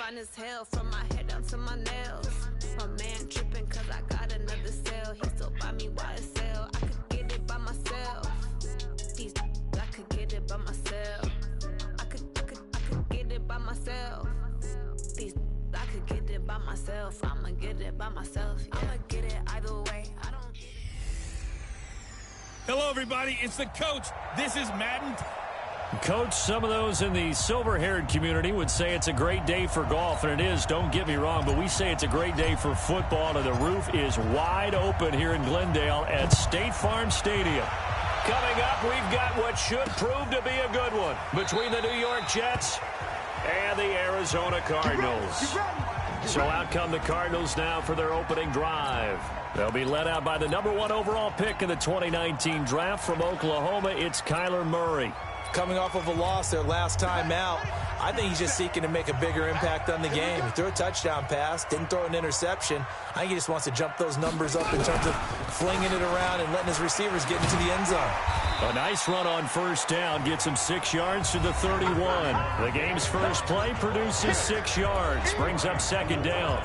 fine as hell, from my head down to my nails. My man tripping cause I got another sale. He still buy me YSL. I could get it by myself. I could get it by myself. I could get it by myself. I could get it by myself. I'ma get it by myself. Yeah. I'ma get it either way. I don't. Hello, everybody. It's the coach. This is Madden. Coach, some of those in the silver-haired community would say it's a great day for golf, and it is, don't get me wrong, but we say it's a great day for football, and the roof is wide open here in Glendale at State Farm Stadium. Coming up, we've got what should prove to be a good one between the New York Jets and the Arizona Cardinals. So out come the Cardinals now for their opening drive. They'll be led out by the #1 overall pick in the 2019 draft from Oklahoma. It's Kyler Murray. Coming off of a loss their last time out, I think he's just seeking to make a bigger impact on the game. He threw a touchdown pass, didn't throw an interception. I think he just wants to jump those numbers up in terms of flinging it around and letting his receivers get into the end zone. A nice run on first down gets him 6 yards to the 31. The game's first play produces 6 yards, brings up second down.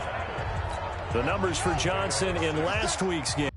The numbers for Johnson in last week's game.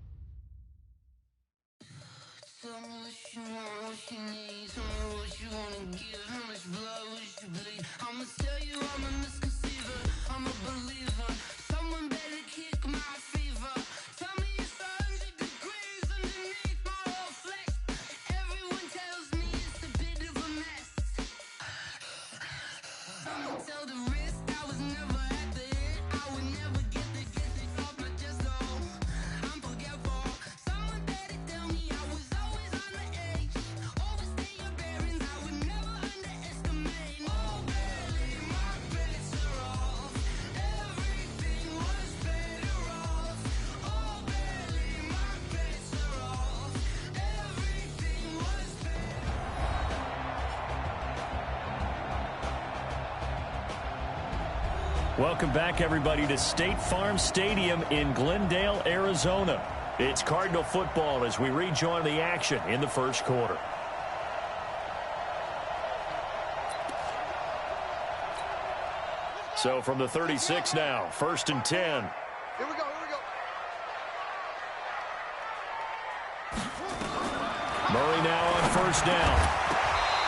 Welcome back, everybody, to State Farm Stadium in Glendale, Arizona. It's Cardinal football as we rejoin the action in the first quarter. So from the 36 now, 1st and 10. Here we go, here we go. Murray now on first down.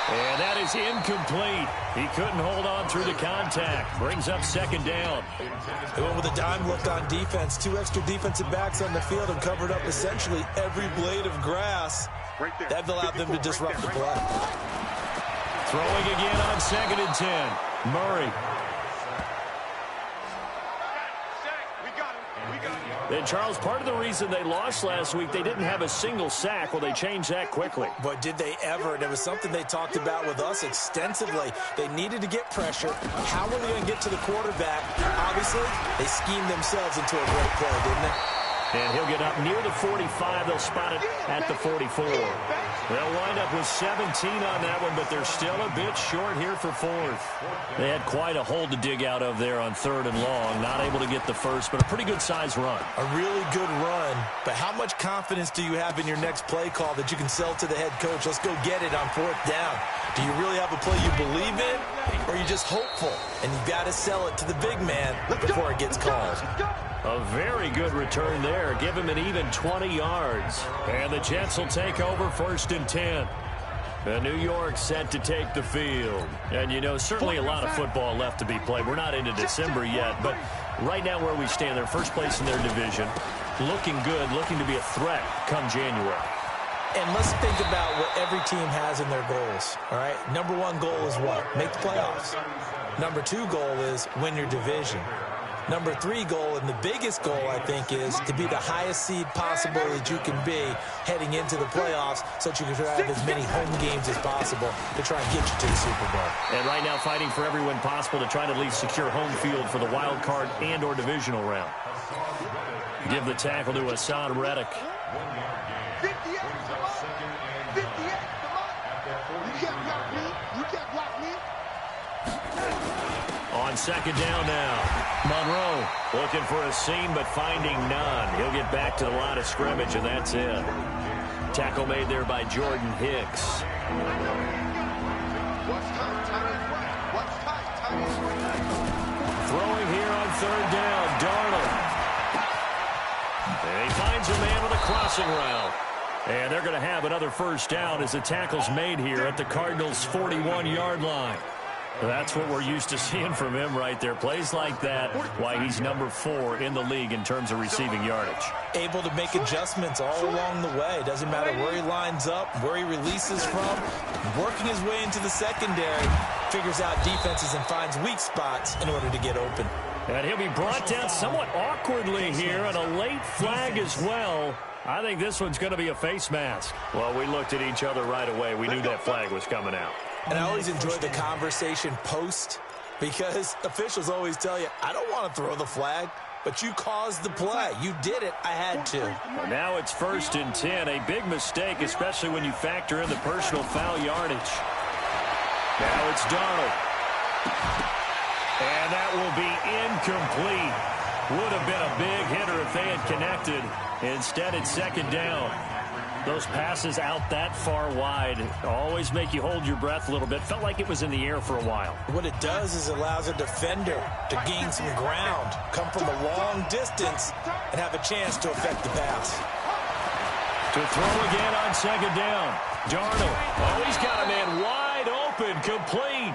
And that is incomplete. He couldn't hold on through the contact. Brings up second down. They went with a dime look on defense. 2 extra defensive backs on the field and covered up essentially every blade of grass. That allowed them to disrupt the play. Throwing again on 2nd and 10. Murray. And, Charles, part of the reason they lost last week, they didn't have a single sack. Well, they changed that quickly. But did they ever? And it was something they talked about with us extensively. They needed to get pressure. How were they going to get to the quarterback? Obviously, they schemed themselves into a great play, didn't they? And he'll get up near the 45. They'll spot it at the 44. They'll wind up with 17 on that one, but they're still a bit short here for 4th. They had quite a hole to dig out of there on 3rd and long. Not able to get the first, but a pretty good-sized run. A really good run, but how much confidence do you have in your next play call that you can sell to the head coach? Let's go get it on 4th down. Do you really have a play you believe in, or are you just hopeful? And you've got to sell it to the big man before it gets called. A very good return there. Give him an even 20 yards. And the Jets will take over 1st and 10. And New York set to take the field. And, you know, certainly a lot of football left to be played. We're not into December yet, but right now where we stand, they're first place in their division. Looking good, looking to be a threat come January. And let's think about what every team has in their goals, all right? #1 goal is what? Make the playoffs. #2 goal is win your division. #3 goal, and the biggest goal, I think, is to be the highest seed possible that you can be heading into the playoffs so that you can have as many home games as possible to try and get you to the Super Bowl. And right now fighting for every win possible to try to at least secure home field for the wild card and or divisional round. Give the tackle to Hassan Reddick. 58, come on. 58, come on. You can't block me. You can't block me. On 2nd down now. Monroe looking for a seam but finding none. He'll get back to the line of scrimmage, and that's it. Tackle made there by Jordan Hicks. What's tight? Tight is what? What's tight? Tight is what? third down. Darnold. And he finds a man with a crossing route. And they're going to have another first down as the tackle's made here at the Cardinals' 41-yard line. That's what we're used to seeing from him right there. Plays like that, why he's number 4 in the league in terms of receiving yardage. Able to make adjustments all along the way. Doesn't matter where he lines up, where he releases from. Working his way into the secondary. Figures out defenses and finds weak spots in order to get open. And he'll be brought down somewhat awkwardly here, and a late flag as well. I think this one's going to be a face mask. Well, we looked at each other right away. We knew that flag was coming out. And I always enjoy the conversation post because officials always tell you, I don't want to throw the flag, but you caused the play. You did it. I had to. Well, now it's 1st and 10. A big mistake, especially when you factor in the personal foul yardage. Now it's Darnold. And that will be incomplete. Would have been a big hitter if they had connected. Instead, it's 2nd down. Those passes out that far wide always make you hold your breath a little bit. Felt like it was in the air for a while. What it does is allows a defender to gain some ground, come from a long distance, and have a chance to affect the pass. To throw again on 2nd down. Darnold. Oh, he's got a man wide open, complete.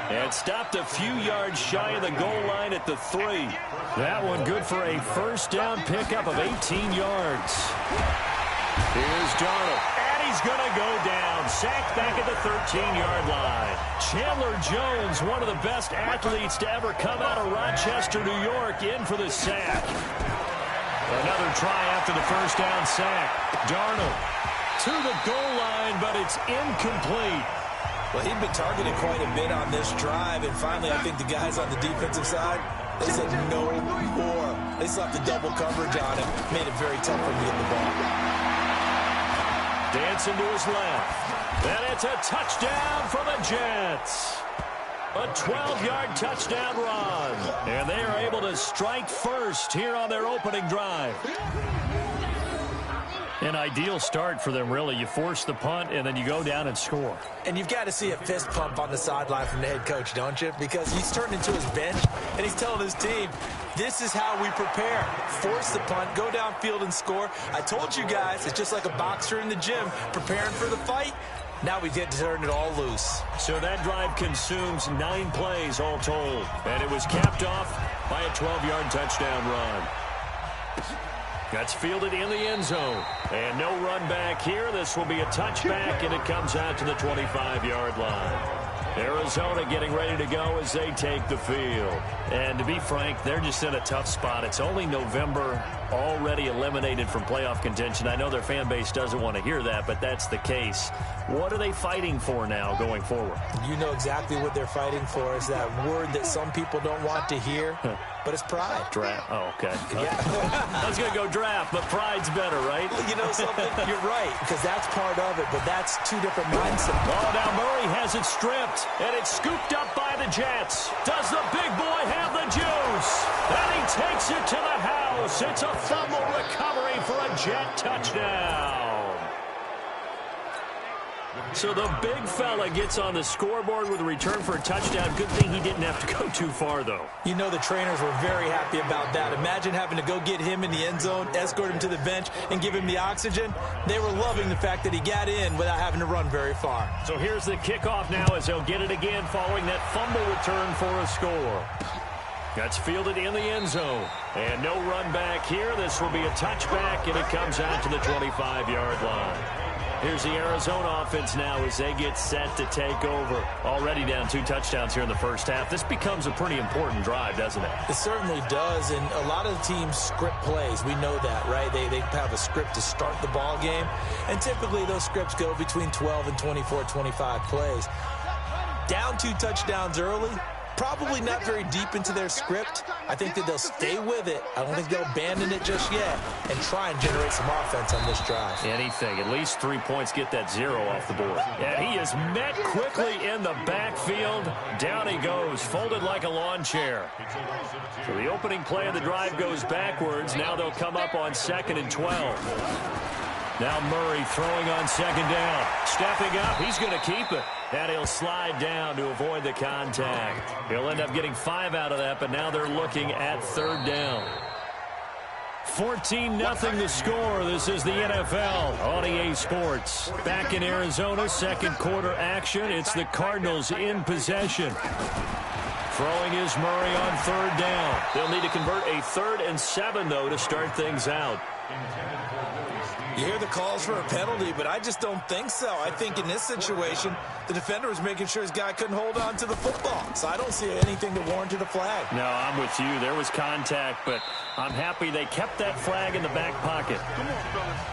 And stopped a few yards shy of the goal line at the 3. That one good for a first down pickup of 18 yards. Here's Darnold, and he's going to go down. Sacked back at the 13-yard line. Chandler Jones, one of the best athletes to ever come out of Rochester, New York, in for the sack. Another try after the first down sack. Darnold to the goal line, but it's incomplete. Well, he'd been targeted quite a bit on this drive, and finally I think the guys on the defensive side, they said no more. They slapped the double coverage on him, made it very tough for him to get the ball. Dancing to his left. And it's a touchdown for the Jets. A 12-yard touchdown run. And they are able to strike first here on their opening drive. An ideal start for them, really. You force the punt, and then you go down and score. And you've got to see a fist pump on the sideline from the head coach, don't you? Because he's turned into his bench, and he's telling his team, this is how we prepare. Force the punt, go downfield and score. I told you guys, it's just like a boxer in the gym preparing for the fight. Now we get to turn it all loose. So that drive consumes 9 plays all told. And it was capped off by a 12-yard touchdown run. That's fielded in the end zone. And no run back here. This will be a touchback, and it comes out to the 25-yard line. Arizona getting ready to go as they take the field. And to be frank, they're just in a tough spot. It's only November, already eliminated from playoff contention. I know their fan base doesn't want to hear that, but that's the case. What are they fighting for now going forward? You know exactly what they're fighting for. Is that word that some people don't want to hear, but it's pride. Draft. Oh, okay. Yeah. I was going to go draft, but pride's better, right? You know something? You're right, because that's part of it, but that's two different mindsets. Oh, now Murray has it stripped, and it's scooped up by the Jets. Does the big boy have the juice? And he takes it to the house. It's a fumble recovery for a Jet touchdown. So the big fella gets on the scoreboard with a return for a touchdown. Good thing he didn't have to go too far, though. You know the trainers were very happy about that. Imagine having to go get him in the end zone, escort him to the bench, and give him the oxygen. They were loving the fact that he got in without having to run very far. So here's the kickoff now as they'll get it again following that fumble return for a score. That's fielded in the end zone. And no run back here. This will be a touchback, and it comes out to the 25-yard line. Here's the Arizona offense now as they get set to take over. Already down 2 touchdowns here in the first half. This becomes a pretty important drive, doesn't it? It certainly does, and a lot of the teams script plays. We know that, right? They have a script to start the ball game, and typically those scripts go between 12 and 24, 25 plays. Down 2 touchdowns early, probably not very deep into their script. I think that they'll stay with it. I don't think they'll abandon it just yet and try and generate some offense on this drive. Anything. At least 3 points, get that 0 off the board. And he is met quickly in the backfield. Down he goes, folded like a lawn chair. So the opening play of the drive goes backwards. Now they'll come up on 2nd and 12. Now Murray throwing on 2nd down. Stepping up, he's going to keep it. And he'll slide down to avoid the contact. He'll end up getting 5 out of that, but now they're looking at 3rd down. 14-0 the score. This is the NFL on EA Sports. Back in Arizona, second quarter action. It's the Cardinals in possession. Throwing is Murray on 3rd down. They'll need to convert a 3rd and 7, though, to start things out. You hear the calls for a penalty, but I just don't think so. I think in this situation, the defender was making sure his guy couldn't hold on to the football. So I don't see anything that warranted a flag. No, I'm with you. There was contact, but I'm happy they kept that flag in the back pocket. Come on, fellas.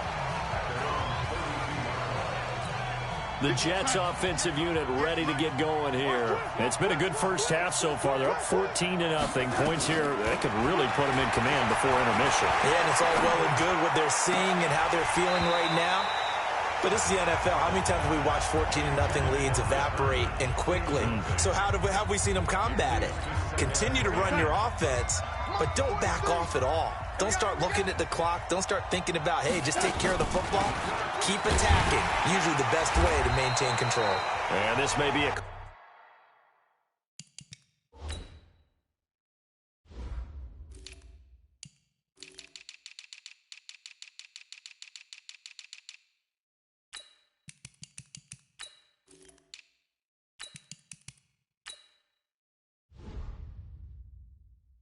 The Jets offensive unit ready to get going here. It's been a good first half so far. They're up 14-0. Points here, they could really put them in command before intermission. Yeah, and it's all well and good what they're seeing and how they're feeling right now. But this is the NFL. How many times have we watched 14-0 leads evaporate and quickly? So how have we seen them combat it? Continue to run your offense, but don't back off at all. Don't start looking at the clock. Don't start thinking about, hey, just take care of the football. Keep attacking. Usually the best way to maintain control. And this may be a...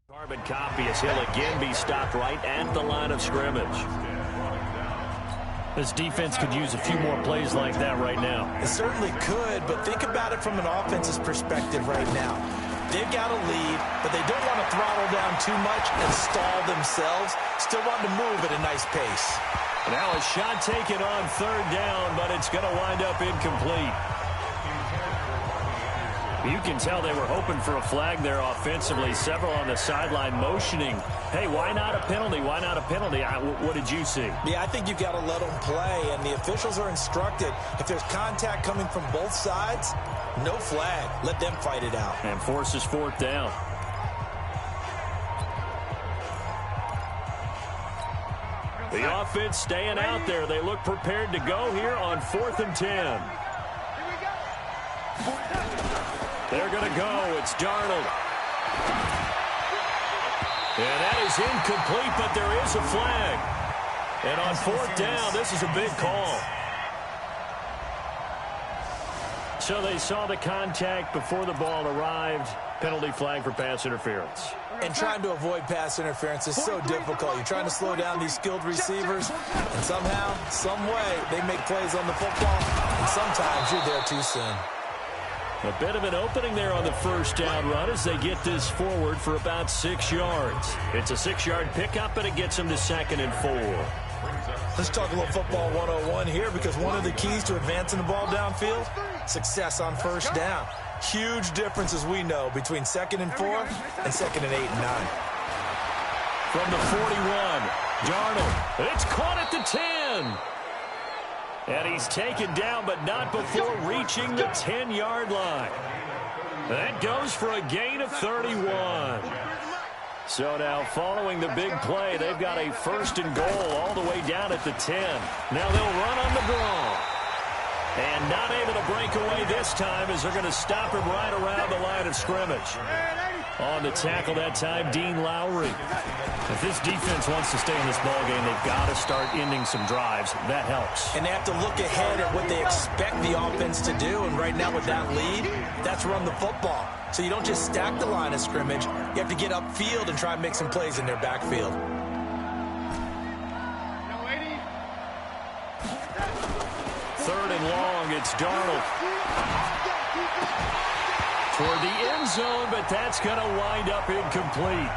Carbon copy as he'll again be stopped right at the line of scrimmage. This defense could use a few more plays like that right now. It certainly could, but think about it from an offense's perspective right now. They've got a lead, but they don't want to throttle down too much and stall themselves. Still want to move at a nice pace. Now a shot taken on 3rd down, but it's going to wind up incomplete. You can tell they were hoping for a flag there offensively. Several on the sideline motioning, hey, why not a penalty? Why not a penalty? What did you see? Yeah, I think you've got to let them play, and the officials are instructed. If there's contact coming from both sides, no flag. Let them fight it out. And forces 4th down. The offense staying out there. They look prepared to go here on 4th and 10. They're going to go. It's Darnold. And that is incomplete, but there is a flag. And on 4th down, this is a big call. So they saw the contact before the ball arrived. Penalty flag for pass interference. And trying to avoid pass interference is so difficult. You're trying to slow down these skilled receivers, and somehow, some way, they make plays on the football, and sometimes you're there too soon. A bit of an opening there on the 1st down run as they get this forward for about 6 yards. It's a 6-yard pickup, and it gets them to 2nd and 4. Let's talk a little football 101 here, because one of the keys to advancing the ball downfield, success on 1st down. Huge difference, as we know, between 2nd and 4 and 2nd and 8 and 9. From the 41, Darnold. It's caught at the 10. And he's taken down, but not before reaching the 10-yard line. That goes for a gain of 31. So now, following the big play, they've got a 1st and goal all the way down at the 10. Now they'll run on the draw. And not able to break away this time as they're going to stop him right around the line of scrimmage. On the tackle that time, Dean Lowry. If this defense wants to stay in this ballgame, they've got to start ending some drives. That helps. And they have to look ahead at what they expect the offense to do. And right now with that lead, that's run the football. So you don't just stack the line of scrimmage. You have to get upfield and try and make some plays in their backfield. Third and long, it's Darnold. Toward the end zone, but that's going to wind up incomplete.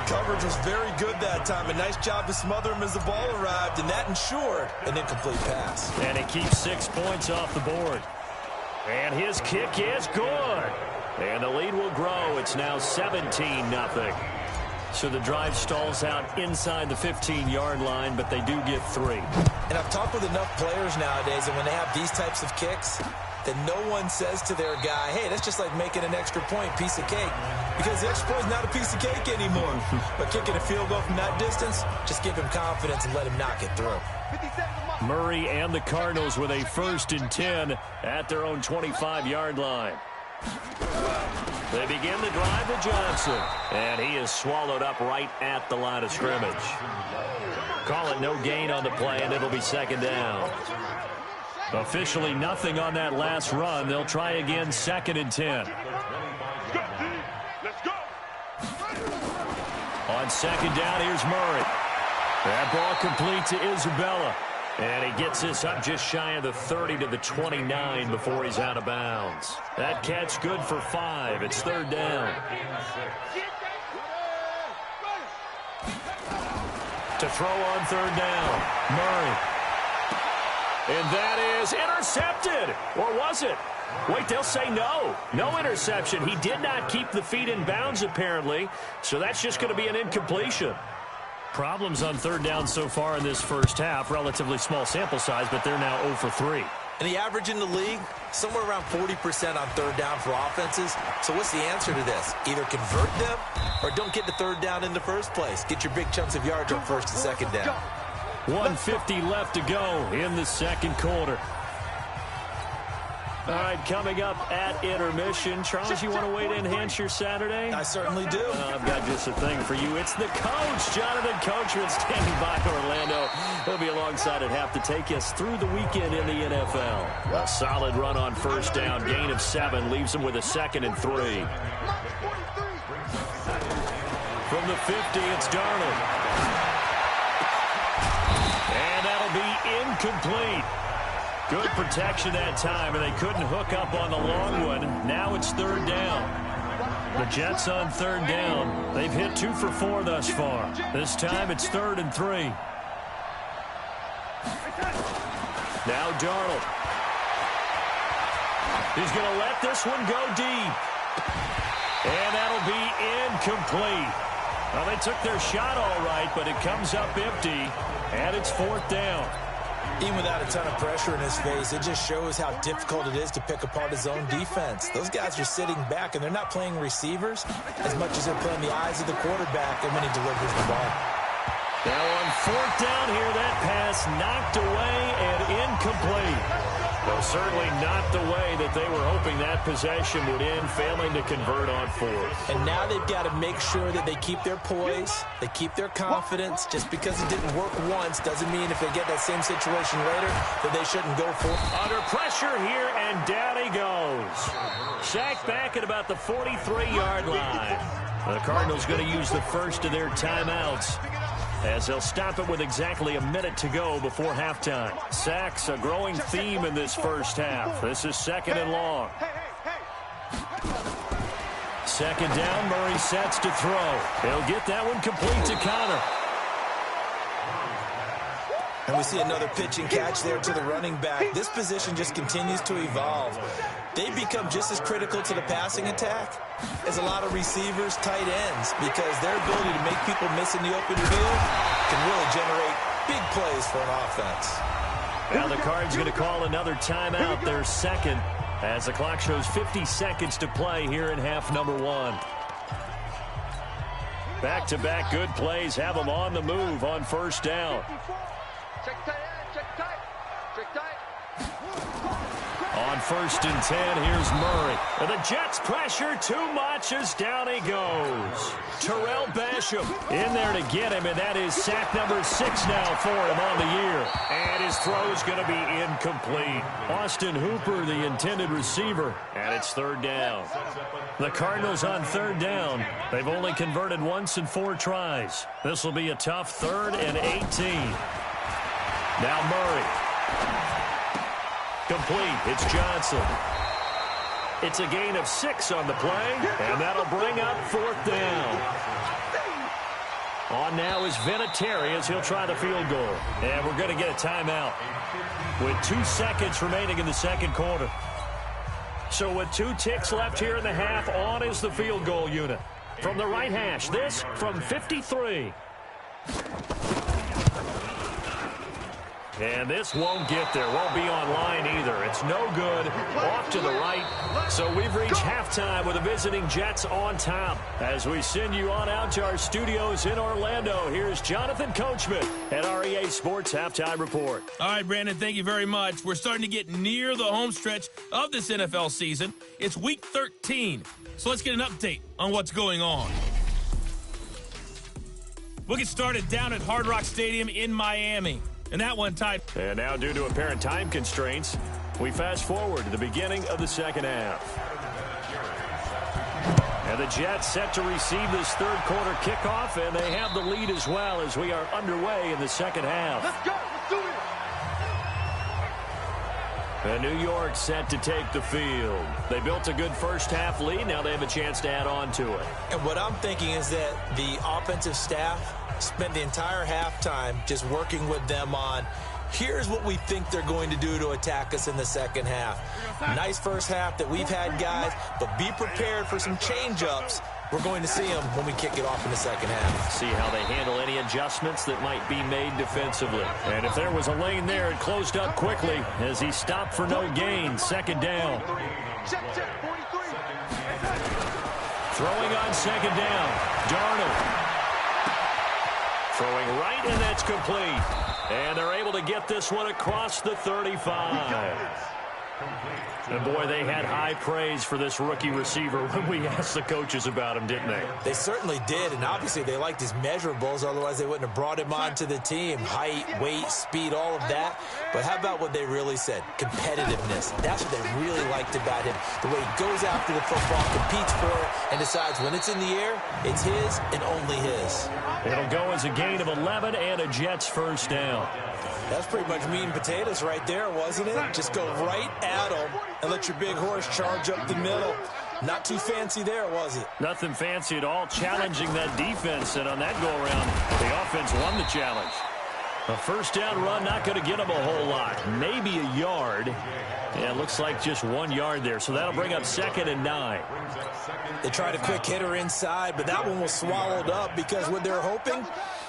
Coverage was very good that time. A nice job to smother him as the ball arrived, and that ensured an incomplete pass. And it keeps 6 points off the board. And his kick is good. And the lead will grow. It's now 17-0. So the drive stalls out inside the 15-yard line, but they do get 3. And I've talked with enough players nowadays, and when they have these types of kicks, that no one says to their guy, hey, that's just like making an extra point, piece of cake. Because the extra point is not a piece of cake anymore. But kicking a field goal from that distance, just give him confidence and let him knock it through. 50 seconds. Murray and the Cardinals with a 1st and 10 at their own 25-yard line. They begin the drive with Johnson, and he is swallowed up right at the line of scrimmage. Call it no gain on the play, and it'll be 2nd down. Officially nothing on that last run. They'll try again, 2nd and 10. On 2nd down, here's Murray. That ball complete to Isabella. And he gets this up just shy of the 30 to the 29 before he's out of bounds. That catch good for 5. It's 3rd down. To throw on 3rd down, Murray. And that is intercepted. Or was it? Wait, they'll say no. No interception. He did not keep the feet in bounds, apparently. So that's just going to be an incompletion. Problems on 3rd down so far in this first half. Relatively small sample size, but they're now 0 for 3. And the average in the league, somewhere around 40% on 3rd down for offenses. So what's the answer to this? Either convert them or don't get to 3rd down in the first place. Get your big chunks of yards on 1st and 2nd down. 1:50 left to go in the 2nd quarter. All right, coming up at intermission. Charles, you want to wait to enhance your Saturday? I certainly do. I've got just a thing for you. It's the coach, Jonathan Coachman, standing by Orlando. He'll be alongside at half to take us through the weekend in the NFL. A solid run on 1st down, gain of 7, leaves him with a 2nd and 3. From the 50, it's Darnold. And that'll be incomplete. Good protection that time, and they couldn't hook up on the long one. Now it's 3rd down. The Jets on 3rd down. They've hit 2 for 4 thus far. This time it's 3rd and 3. Now Darnold. He's going to let this one go deep. And that'll be incomplete. Well, they took their shot all right, but it comes up empty, and it's 4th down. Even without a ton of pressure in his face, it just shows how difficult it is to pick apart his own defense. Those guys are sitting back, and they're not playing receivers as much as they're playing the eyes of the quarterback and when he delivers the ball. Now on 4th down here, that pass knocked away and incomplete. Well, certainly not the way that they were hoping that possession would end, failing to convert on 4th. And now they've got to make sure that they keep their poise, they keep their confidence. Just because it didn't work once doesn't mean if they get that same situation later that they shouldn't go for it. Under pressure here, and down he goes. Sacked back at about the 43-yard line. The Cardinals going to use the first of their timeouts, as they'll stop it with exactly a minute to go before halftime. Sacks, a growing theme in this first half. This is 2nd and long. 2nd down, Murray sets to throw. He'll get that one complete to Connor. And we see another pitch and catch there to the running back. This position just continues to evolve. They become just as critical to the passing attack as a lot of receivers, tight ends, because their ability to make people miss in the open field can really generate big plays for an offense. Now the Cards going to call another timeout, their 2nd, as the clock shows 50 seconds to play here in half number 1. Back-to-back good plays have them on the move on 1st down. Check tight, check tight, check tight. On 1st and 10, here's Murray. And the Jets pressure too much as down he goes. Terrell Basham in there to get him, and that is sack number 6 now for him on the year. And his throw is going to be incomplete. Austin Hooper, the intended receiver, and it's 3rd down. The Cardinals on 3rd down. They've only converted once in 4 tries. This will be a tough 3rd and 18. Now Murray. Complete. It's Johnson. It's a gain of 6 on the play, and that'll bring up 4th down. On now is Vinatieri as he'll try the field goal. And we're going to get a timeout with 2 seconds remaining in the 2nd quarter. So with 2 ticks left here in the half, on is the field goal unit. From the right hash, this from 53. And this won't get there. Won't be online either. It's no good. Off to the right. So we've reached halftime with the visiting Jets on top. As we send you on out to our studios in Orlando, here's Jonathan Coachman at our EA Sports Halftime Report. All right, Brandon, thank you very much. We're starting to get near the home stretch of this NFL season. It's Week 13. So let's get an update on what's going on. We'll get started down at Hard Rock Stadium in Miami. And that one tied. And now, due to apparent time constraints, we fast forward to the beginning of the second half. And the Jets set to receive this third quarter kickoff, and they have the lead as well as we are underway in the second half. Let's go. Let's do it. And New York set to take the field. They built a good first half lead. Now they have a chance to add on to it. And what I'm thinking is that the offensive staff spent the entire halftime just working with them on, here's what we think they're going to do to attack us in the second half. Nice first half that we've had, guys, but be prepared for some change-ups. We're going to see them when we kick it off in the second half. See how they handle any adjustments that might be made defensively. And if there was a lane there, it closed up quickly as he stopped for no gain. Second down. Check, 43. Throwing on second down. Darnold. Throwing right, and that's complete. And they're able to get this one across the 35. And, boy, they had high praise for this rookie receiver when we asked the coaches about him, didn't they? They certainly did, and obviously they liked his measurables. Otherwise, they wouldn't have brought him onto the team. Height, weight, speed, all of that. But how about what they really said? Competitiveness. That's what they really liked about him. The way he goes after the football, competes for it, and decides when it's in the air, it's his and only his. It'll go as a gain of 11 and a Jets first down. That's pretty much meat and potatoes right there, wasn't it? Just go right at them and let your big horse charge up the middle. Not too fancy there, was it? Nothing fancy at all, challenging that defense, and on that go-around, the offense won the challenge. A first down run, not going to get them a whole lot. Maybe a yard. Yeah, it looks like just 1 yard there, so that'll bring up 2nd and 9. They tried a quick hitter inside, but that one was swallowed up because what they're hoping,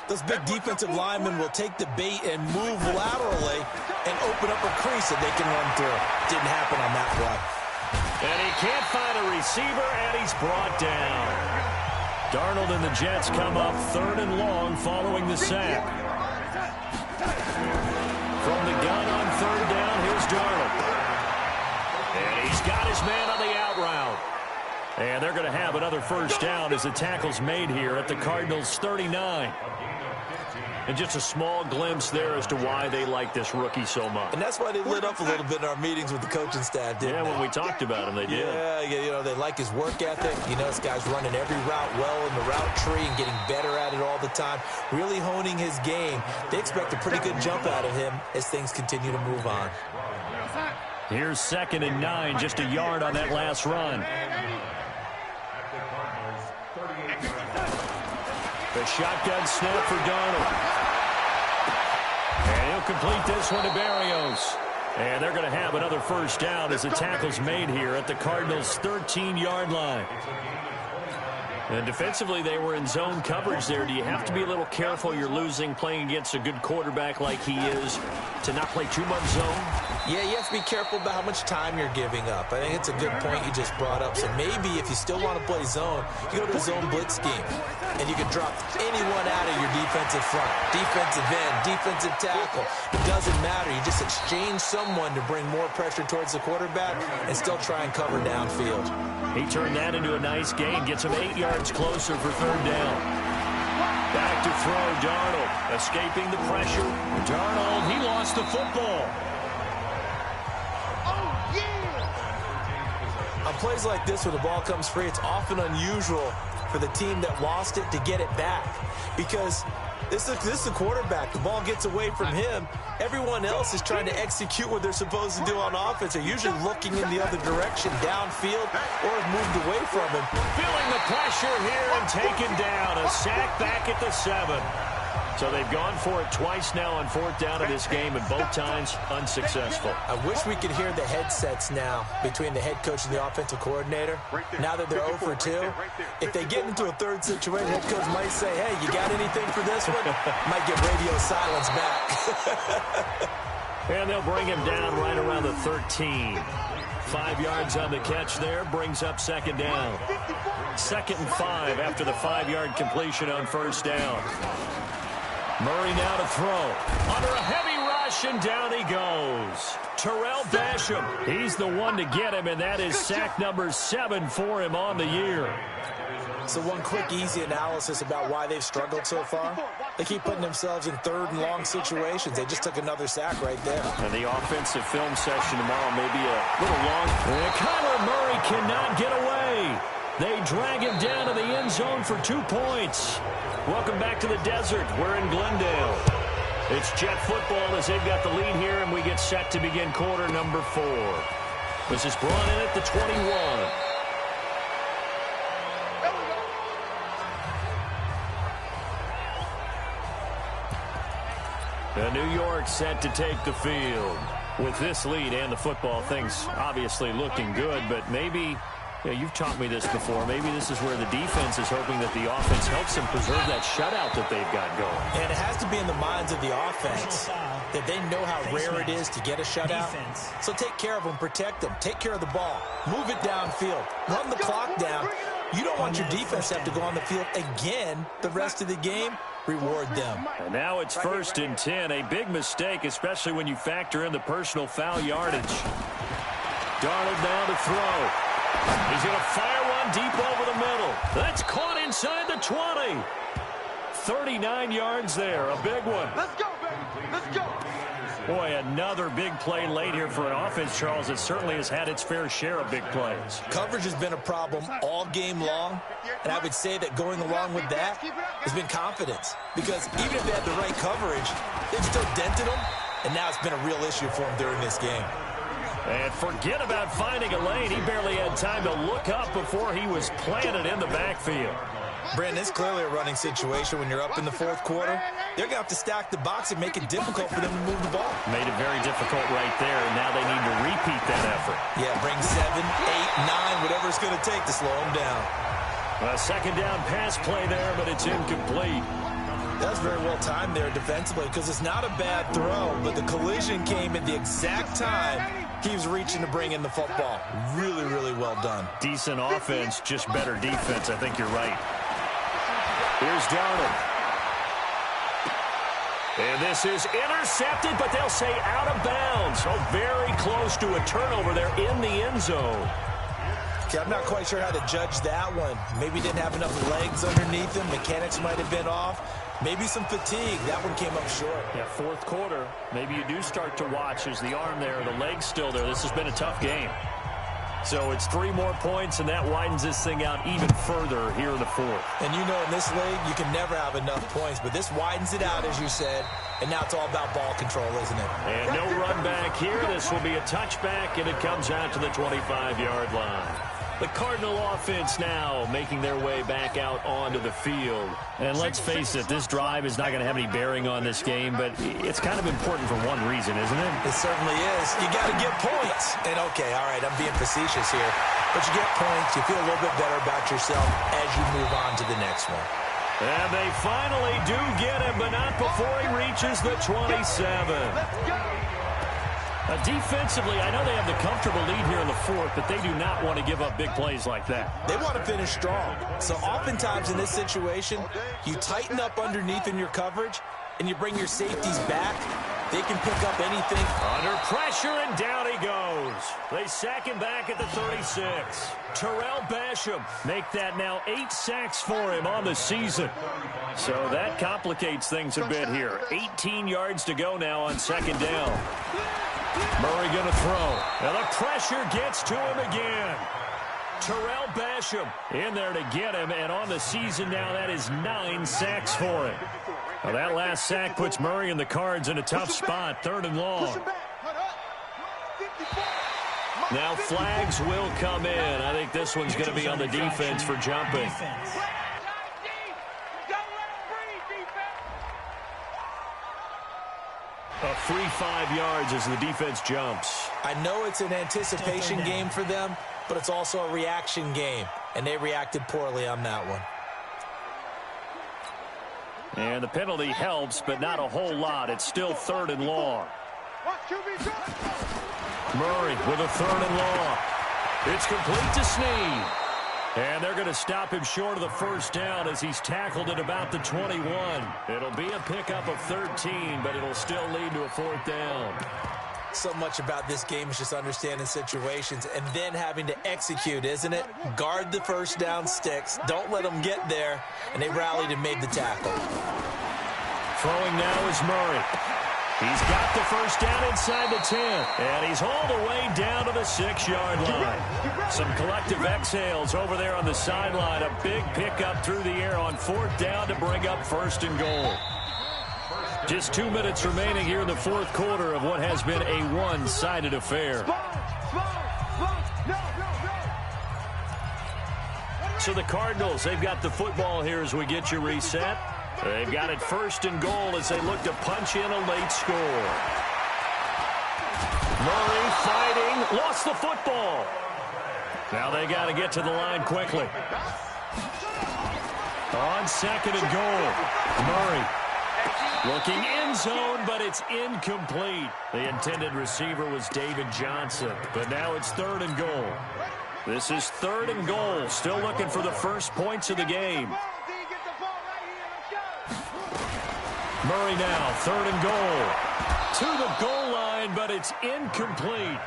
those big defensive linemen will take the bait and move laterally and open up a crease that they can run through. Didn't happen on that play. And he can't find a receiver, and he's brought down. Darnold and the Jets come up 3rd and long following the sack. From the gun on 3rd down, here's Darnold. And he's got his man on the out route. And they're going to have another first down as the tackle's made here at the Cardinals' 39. And just a small glimpse there as to why they like this rookie so much. And that's why they lit up a little bit in our meetings with the coaching staff, didn't they? When we talked about him, they did. Yeah, you know, they like his work ethic. You know, this guy's running every route well in the route tree and getting better at it all the time, really honing his game. They expect a pretty good jump out of him as things continue to move on. Here's 2nd and 9, just a yard on that last run. The shotgun snap for Darnold. And he'll complete this one to Berrios. And they're going to have another first down as the tackle's made here at the Cardinals' 13-yard line. And defensively, they were in zone coverage there. Do you have to be a little careful? You're losing playing against a good quarterback like he is to not play too much zone? Yeah, you have to be careful about how much time you're giving up. I think it's a good point you just brought up. So maybe if you still want to play zone, you go to a zone blitz scheme. And you can drop anyone out of your defensive front. Defensive end, defensive tackle. It doesn't matter. You just exchange someone to bring more pressure towards the quarterback and still try and cover downfield. He turned that into a nice gain. Gets him 8 yards closer for 3rd down. Back to throw, Darnold. Escaping the pressure. Darnold, he lost the football. On plays like this where the ball comes free, it's often unusual for the team that lost it to get it back because this is a quarterback. The ball gets away from him. Everyone else is trying to execute what they're supposed to do on offense. They're usually looking in the other direction, downfield, or have moved away from him. Feeling the pressure here and taken down. A sack back at the 7. So they've gone for it twice now on 4th down in this game, and both times unsuccessful. I wish we could hear the headsets now between the head coach and the offensive coordinator. Now that they're 0 for 2, if they get into a third situation, head coach might say, hey, you got anything for this one? Might get radio silence back. And they'll bring him down right around the 13. 5 yards on the catch there, brings up 2nd down. 2nd and 5 after the 5-yard completion on 1st down. Murray now to throw. Under a heavy rush, and down he goes. Terrell Basham, he's the one to get him, and that is sack number 7 for him on the year. So one quick, easy analysis about why they've struggled so far. They keep putting themselves in 3rd and long situations. They just took another sack right there. And the offensive film session tomorrow may be a little long. And Kyler Murray cannot get away. They drag him down to the end zone for 2 points. Welcome back to the desert. We're in Glendale. It's Jet football as they've got the lead here, and we get set to begin quarter number 4. This is brought in at the 21. And New York set to take the field. With this lead and the football, things obviously looking good, but maybe, you've taught me this before, maybe this is where the defense is hoping that the offense helps them preserve that shutout that they've got going. And it has to be in the minds of the offense that they know how rare it is to get a shutout. So take care of them, protect them, take care of the ball, move it downfield, run the clock down. You don't want your defense to have to go on the field again the rest of the game. Reward them. And now it's 1st and 10. A big mistake, especially when you factor in the personal foul yardage. Darnold now to throw. He's going to fire one deep over the middle. That's caught inside the 20. 39 yards there. A big one. Let's go, baby. Let's go. Boy, another big play late here for an offense, Charles, that certainly has had its fair share of big plays. Coverage has been a problem all game long, and I would say that going along with that has been confidence. Because even if they had the right coverage, they've still dented them, and now it's been a real issue for them during this game. And forget about finding a lane. He barely had time to look up before he was planted in the backfield. Brandon, it's clearly a running situation when you're up in the 4th quarter. They're going to have to stack the box and make it difficult for them to move the ball. Made it very difficult right there, and now they need to repeat that effort. Yeah, bring 7, 8, 9, whatever it's going to take to slow them down. A 2nd down pass play there, but it's incomplete. That was very well timed there defensively because it's not a bad throw, but the collision came at the exact time he was reaching to bring in the football. Really, really well done. Decent offense, just better defense. I think you're right. Here's Darnold. And this is intercepted, but they'll say out of bounds. Oh, very close to a turnover there in the end zone. Okay, I'm not quite sure how to judge that one. Maybe didn't have enough legs underneath him. Mechanics might have been off. Maybe some fatigue. That one came up short. Yeah, 4th quarter. Maybe you do start to watch as the arm there, the leg's still there. This has been a tough game. So it's 3 more points, and that widens this thing out even further here in the 4th. And you know in this league, you can never have enough points, but this widens it out, as you said, and now it's all about ball control, isn't it? And no run back here. This will be a touchback, and it comes out to the 25-yard line. The Cardinal offense now making their way back out onto the field. And let's face it, this drive is not going to have any bearing on this game, but it's kind of important for one reason, isn't it? It certainly is. You got to get points. And, okay, all right, I'm being facetious here. But you get points, you feel a little bit better about yourself as you move on to the next one. And they finally do get him, but not before he reaches the 27. Let's go. Defensively, I know they have the comfortable lead here in the 4th, but they do not want to give up big plays like that. They want to finish strong. So oftentimes in this situation, you tighten up underneath in your coverage, and you bring your safeties back. They can pick up anything. Under pressure, and down he goes. They sack him back at the 36. Terrell Basham make that now 8 sacks for him on the season. So that complicates things a bit here. 18 yards to go now on 2nd down. Murray going to throw. And the pressure gets to him again. Terrell Basham in there to get him, and on the season now, that is 9 sacks for him. Now that last sack puts Murray and the Cards in a tough spot, 3rd and long. Now flags will come in. I think this one's going to be on the defense for jumping. A free 5 yards as the defense jumps. I know it's an anticipation game for them, but it's also a reaction game, and they reacted poorly on that one. And the penalty helps, but not a whole lot. It's still 3rd and long. Murray with a 3rd and long. It's complete to Snead. And they're going to stop him short of the first down as he's tackled at about the 21. It'll be a pickup of 13, but it'll still lead to a 4th down. So much about this game is just understanding situations and then having to execute, isn't it? Guard the first down sticks. Don't let them get there. And they rallied and made the tackle. Throwing now is Murray. He's got the first down inside the 10, and he's all the way down to the 6-yard line. Some collective exhales over there on the sideline. A big pickup through the air on 4th down to bring up 1st and goal. Just 2 minutes remaining here in the 4th quarter of what has been a one-sided affair. So the Cardinals, they've got the football here as we get you reset. They've got it 1st and goal as they look to punch in a late score. Murray fighting, lost the football. Now they got to get to the line quickly. On 2nd and goal, Murray looking end zone, but it's incomplete. The intended receiver was David Johnson, but now it's 3rd and goal. This is 3rd and goal, still looking for the first points of the game. Murray now, 3rd and goal. To the goal line, but it's incomplete.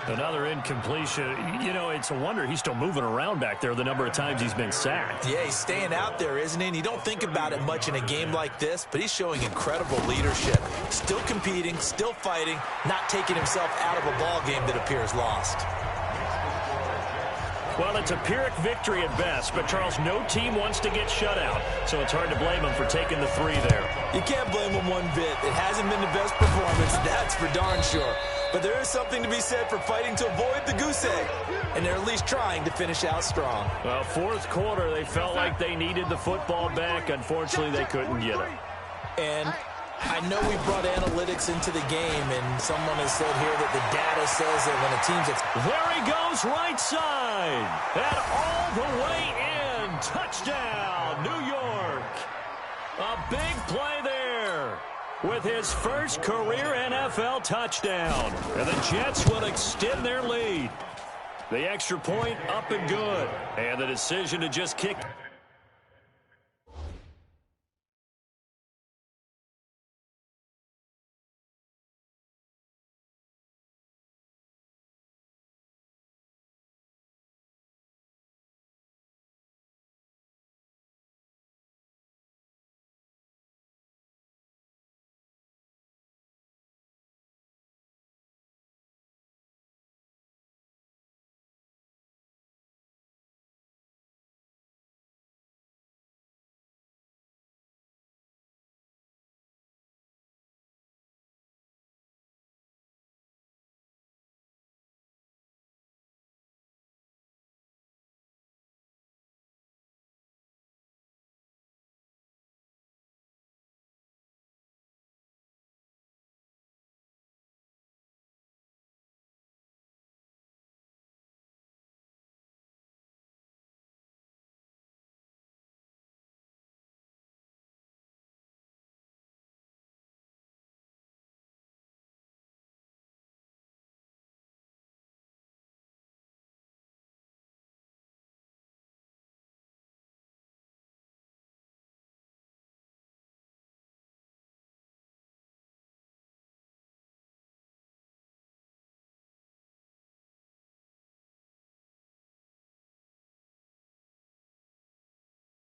Another incompletion. You know, it's a wonder he's still moving around back there the number of times he's been sacked. Yeah, he's staying out there, isn't he? And you don't think about it much in a game like this, but he's showing incredible leadership. Still competing, still fighting, not taking himself out of a ball game that appears lost. Well, it's a Pyrrhic victory at best, but, Charles, no team wants to get shut out, so it's hard to blame him for taking the 3 there. You can't blame him one bit. It hasn't been the best performance, that's for darn sure. But there is something to be said for fighting to avoid the goose egg, and they're at least trying to finish out strong. Well, 4th quarter, they felt like they needed the football back. Unfortunately, they couldn't get it. And I know we brought analytics into the game, and someone has said here that the data says that when a team's... There he goes, right side. And all the way in. Touchdown, New York. A big play there with his first career NFL touchdown. And the Jets will extend their lead. The extra point up and good. And the decision to just kick...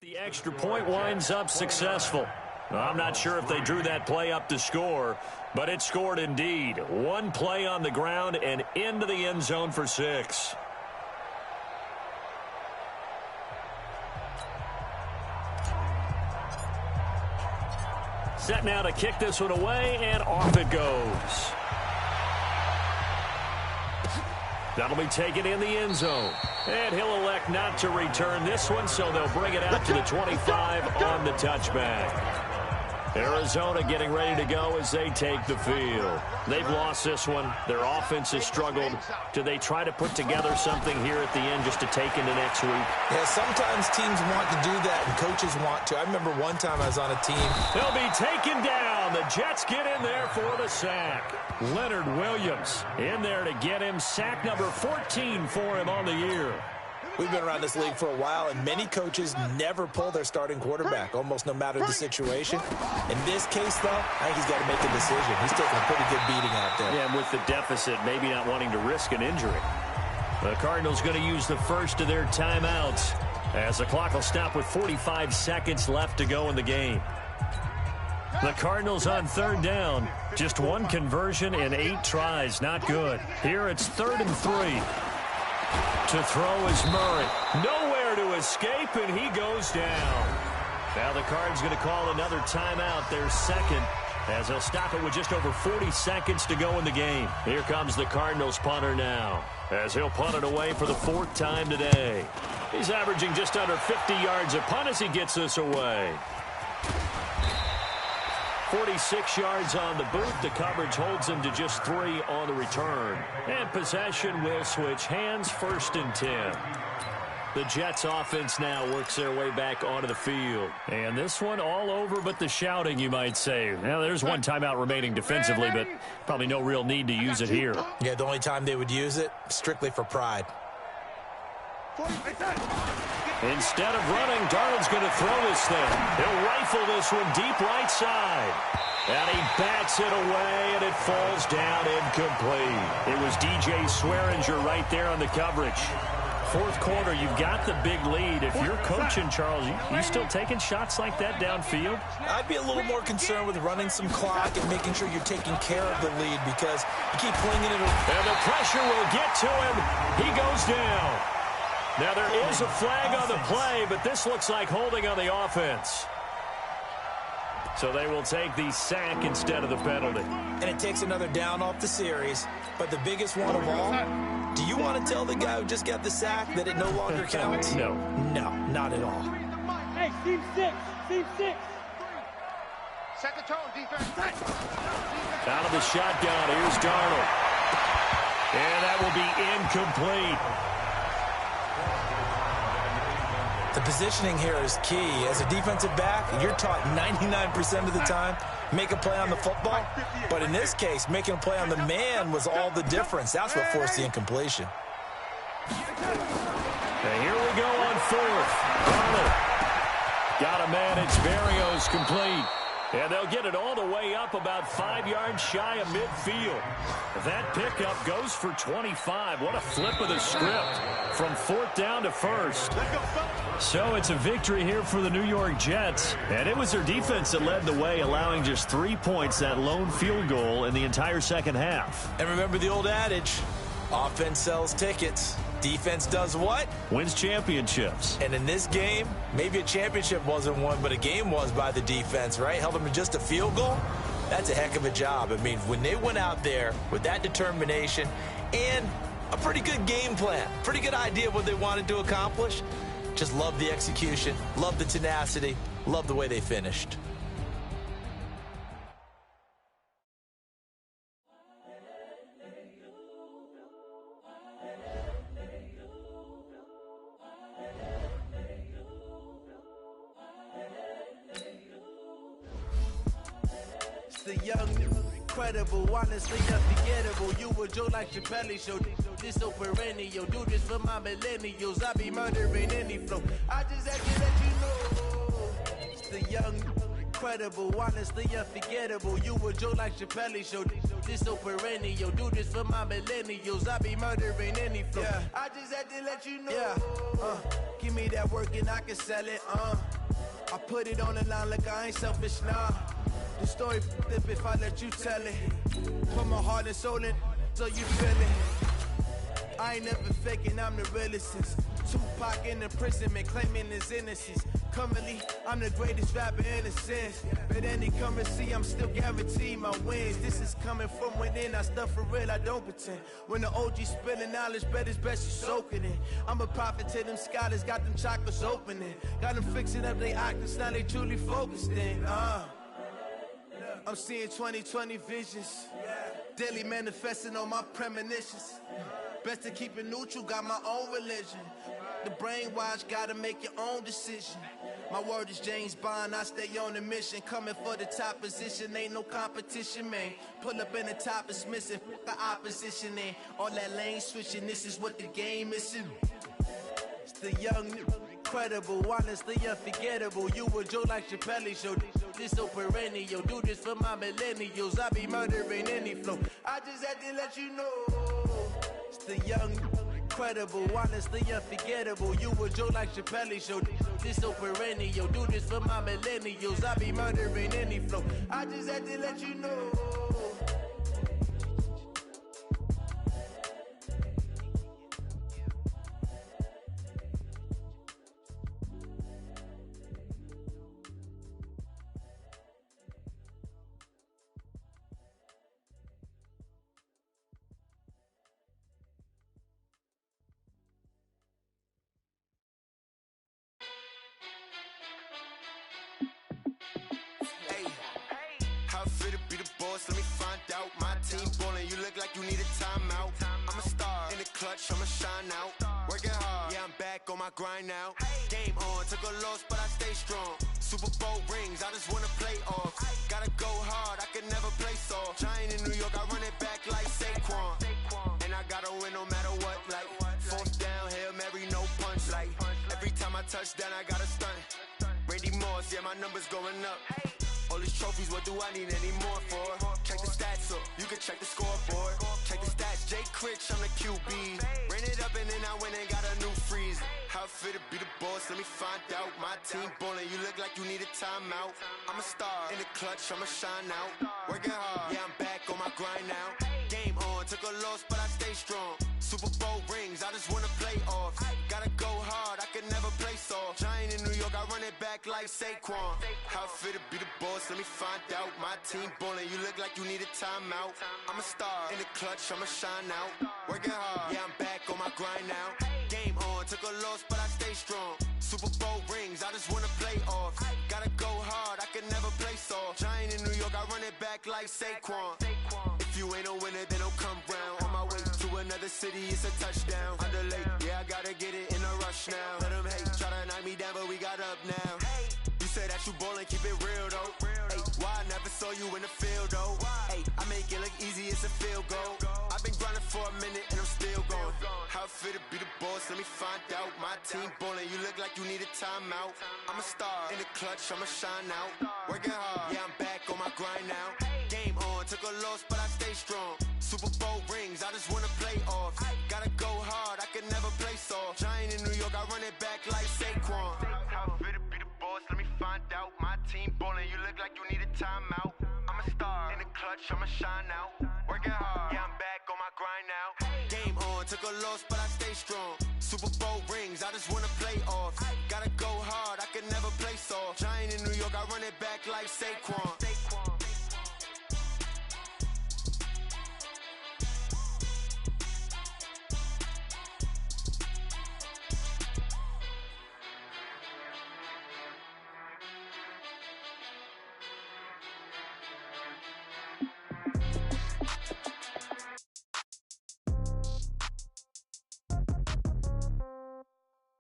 The extra point winds up successful. I'm not sure if they drew that play up to score, but it scored indeed. One play on the ground and into the end zone for 6. Set now to kick this one away, and off it goes. That'll be taken in the end zone. And he'll elect not to return this one, so they'll bring it out to the 25 on the touchback. Arizona getting ready to go as they take the field. They've lost this one. Their offense has struggled. Do they try to put together something here at the end just to take into next week? Yeah, sometimes teams want to do that and coaches want to. I remember one time I was on a team. They'll be taken down. The Jets get in there for the sack. Leonard Williams in there to get him. Sack number 14 for him on the year. We've been around this league for a while, and many coaches never pull their starting quarterback, almost no matter the situation. In this case, though, I think he's got to make a decision. He's taking a pretty good beating out there. Yeah, and with the deficit, maybe not wanting to risk an injury. The Cardinals going to use the first of their timeouts as the clock will stop with 45 seconds left to go in the game. The Cardinals on third down. Just one conversion in 8 tries. Not good. Here it's 3rd and 3. To throw is Murray. Nowhere to escape, and he goes down. Now the Cards going to call another timeout, their second, as they'll stop it with just over 40 seconds to go in the game. Here comes the Cardinals punter now, as he'll punt it away for the 4th time today. He's averaging just under 50 yards a punt as he gets this away. 46 yards on the boot. The coverage holds him to just 3 on the return. And possession will switch hands, 1st and 10. The Jets offense now works their way back onto the field. And this one all over but the shouting, you might say. Now, there's one timeout remaining defensively, but probably no real need to use it here. Yeah, the only time they would use it, strictly for pride. Instead of running, Darnold's going to throw this thing. He'll rifle this one deep right side. And he bats it away, and it falls down incomplete. It was DJ Swearinger right there on the coverage. 4th quarter, you've got the big lead. If you're coaching, Charles, you still taking shots like that downfield? I'd be a little more concerned with running some clock and making sure you're taking care of the lead because you keep flinging it around. And the pressure will get to him. He goes down. Now, there is a flag on the play, but this looks like holding on the offense. So they will take the sack instead of the penalty. And it takes another down off the series. But the biggest one of all, do you want to tell the guy who just got the sack that it no longer counts? No. No, not at all. Hey, Steve 6. Steve 6. Set the tone, defense. Out of the shotgun, here's Darnold. And that will be incomplete. The positioning here is key. As a defensive back, you're taught 99% of the time, make a play on the football. But in this case, making a play on the man was all the difference. That's what forced the incompletion. And here we go on 4th. Darnold got to manage. Berrios complete. And they'll get it all the way up about 5 yards shy of midfield. That pickup goes for 25. What a flip of the script from 4th down to 1st. So it's a victory here for the New York Jets. And it was their defense that led the way, allowing just 3 points, that lone field goal in the entire second half. And remember the old adage, offense sells tickets. Defense does what? Wins championships. And in this game, maybe a championship wasn't won, but a game was by the defense, right? Held them to just a field goal. That's a heck of a job. I mean, when they went out there with that determination and a pretty good game plan, pretty good idea of what they wanted to accomplish, just love the execution, love the tenacity, love the way they finished. The young, incredible, honestly unforgettable. You a Joe like Chappelle show. This so perennial. Do this for my millennials. I be murdering any flow. I just had to let you know. It's the young, incredible, honestly unforgettable. You a Joe like Chappelle show. This so perennial. Do this for my millennials. I be murdering any flow. Yeah. I just had to let you know. Yeah. Give me that work and I can sell it. I put it on the line like I ain't selfish, nah. The story flip if I let you tell it. Put my heart and soul in so you feel it. I ain't never faking, I'm the realest since Tupac in imprisonment, claiming his innocence. Currently, I'm the greatest rapper in a sense. But any currency, I'm still guaranteed my wins. This is coming from within, I stuff for real, I don't pretend. When the OG spilling knowledge, bet it's best you soak it in. I'm a prophet to them scholars, got them chakras opening. Got them fixing up they octaves, now they truly focused in. I'm seeing 20/20 visions. Daily manifesting on my premonitions. Best to keep it neutral, got my own religion. The brainwash, gotta make your own decision. My word is James Bond, I stay on the mission. Coming for the top position, ain't no competition, man. Pull up in the top, it's missing, the opposition in. All that lane switching, this is what the game missing. It's the young, incredible, honestly unforgettable. You a Joe like Chappelle show. This so perennial, do this for my millennials. I be murdering any flow. I just had to let you know. It's the young, incredible, honestly unforgettable. You a Joe like Chappelle show. This so perennial, do this for my millennials. I be murdering any flow. I just had to let you know. How fit to be the boss? Let me find out. My team ballin', you look like you need a timeout. I'm a star in the clutch, I'ma shine out. Working hard, yeah, I'm back on my grind now. Game on, took a loss, but I stay strong. Super Bowl rings, I just wanna play off. Gotta go hard, I can never play soft. Giant in New York, I run it back like Saquon. And I gotta win no matter what, like fourth down, Hail Mary, no punch. Like every time I touch down, I gotta stunt. Randy Moss, yeah, my numbers going up. All these trophies, what do I need any more for? Check the stats up, you can check the scoreboard. Check the stats, Jay Critch, I'm the QB. Ran it up and then I went and got a new freeze. How fit to be the boss, let me find out. My team ballin', you look like you need a timeout. I'm a star in the clutch, I'ma shine out. Working hard, yeah, I'm back on my grind now. Game on, took a loss, but I stay strong. Super Bowl rings, I just wanna play off. Gotta go hard, I can never play soft. Giant in New York, I run it back like Saquon. How fit to be the boss, let me find out. My team ballin', you look like you need a timeout. I'm a star in the clutch, I'ma shine out. Working hard, yeah, I'm back on my grind now. Game on, took a loss, but I stay strong. Super Bowl rings, I just wanna play off. Gotta go hard, I can never play soft. Giant in New York, I run it back like Saquon. If you ain't a winner, then don't come round. On my way to another city, it's a touchdown. Underlay, yeah, I gotta get it in a rush now. Let them hate, try to knock me down, but we got up now. You say that you ballin', keep it real though. Hey, why I never saw you in the field though? Hey, I make it look easy, it's a field goal. I've been grinding for a minute and I'm still going. How fit to be the boss, let me find out. My team ballin', you look like you need a timeout. I'm a star in the clutch, I'ma shine out. Working hard, yeah, I'm back on my grind now. Game on, took a loss, but I stay strong. Super Bowl rings, I just wanna play off. Gotta go hard, I can never play soft. Giant in New York, I run it back like Saquon. How fit to be the boss, let me find out. My team ballin', you look like you need a timeout. I'm a star in the clutch, I'ma shine out. Working hard, yeah, I'm back on my grind now. Game on, took a loss, but I stay strong. Super Bowl rings, I just wanna play off. Gotta go hard, I can never play soft. Giant in New York, I run it back like Saquon.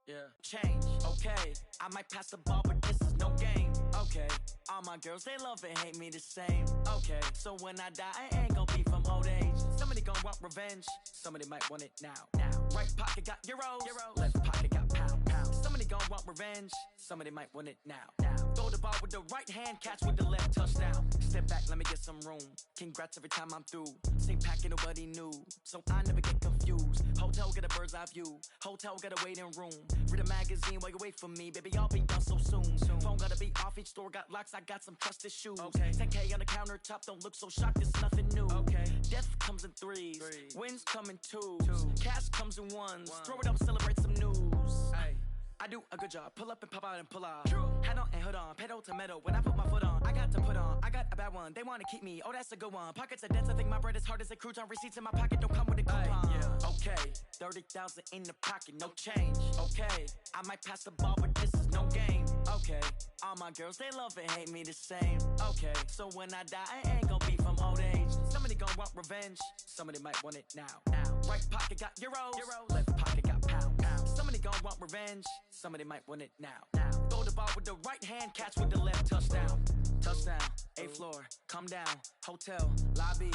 Yeah. Change, okay. I might pass the ball, but this is no game. Okay. All my girls, they love and hate me the same. Okay. So when I die, I ain't gon' be from old age. Somebody gon' want revenge. Somebody might want it now. Right pocket got euros. Left pocket got pound. Somebody gon' want revenge. Somebody might want it now. Throw the ball with the right hand, catch with the left, touchdown. Step back, let me get some room. Congrats every time I'm through. Same packet, nobody knew, so I never get confused. Hotel get a bird's eye view. Hotel got a waiting room. Read a magazine while you wait for me, baby. I'll be done so soon. Phone gotta be off. Each store got locks. I got some trusted shoes. Okay. 10K on the countertop. Don't look so shocked. It's nothing new. Okay. Death comes in threes. Wins come in twos. Cash comes in ones. Throw it up, celebrate some news. Ay. I do a good job. Pull up and pop out and pull out. Hat on and hood on. Pedal to metal. When I put my foot on, I got to put on. I got a bad one. They want to keep me. Oh, that's a good one. Pockets are dense. I think my bread is hard as a crouton. Receipts in my pocket don't come with a coupon. Yeah. Okay. 30,000 in the pocket. No change. Okay. I might pass the ball, but this is no game. Okay, all my girls, they love and hate me the same. Okay, so when I die, I ain't gonna be from old age. Somebody gon' want revenge, somebody might want it now. Right pocket got euros, left pocket got pounds. Somebody gon' want revenge, somebody might want it now. Throw the ball with the right hand, catch with the left, touchdown. Touchdown, 8th floor, come down, hotel, lobby.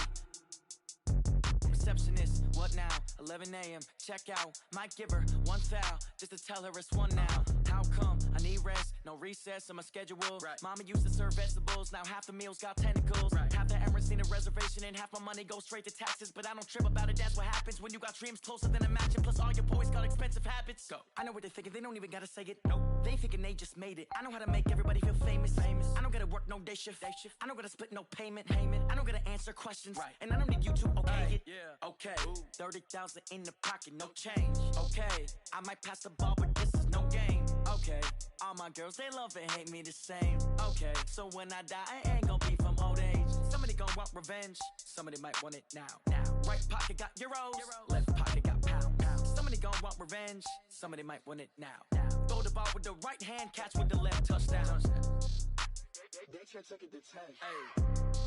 Receptionist, what now? 11 a.m. check out. Might give her one foul just to tell her it's one now. How come? I need rest, no recess on my schedule. Right. Mama used to serve vegetables, now half the meals got tentacles. Right. Half the Emirates need a reservation and half my money goes straight to taxes. But I don't trip about it, that's what happens when you got dreams closer than a match. Plus all your boys got expensive habits. Go. I know what they're thinking, they don't even gotta say it. Nope. They thinking they just made it. I know how to make everybody feel famous. I don't gotta work no day shift. I don't gotta split no payment. I don't gotta answer questions. Right. And I don't need you to okay it. Yeah. Okay, 30,000 in the pocket, no change. Okay, I might pass the ball, but this is no game. Okay, all my girls, they love and hate me the same. Okay, so when I die, I ain't gonna be from old age. Somebody gon' want revenge, somebody might want it now. Right pocket got euros, left pocket got pounds. Somebody gon' want revenge, somebody might want it now. Throw the ball with the right hand, catch with the left, touchdown. They can't take it to 10. Hey.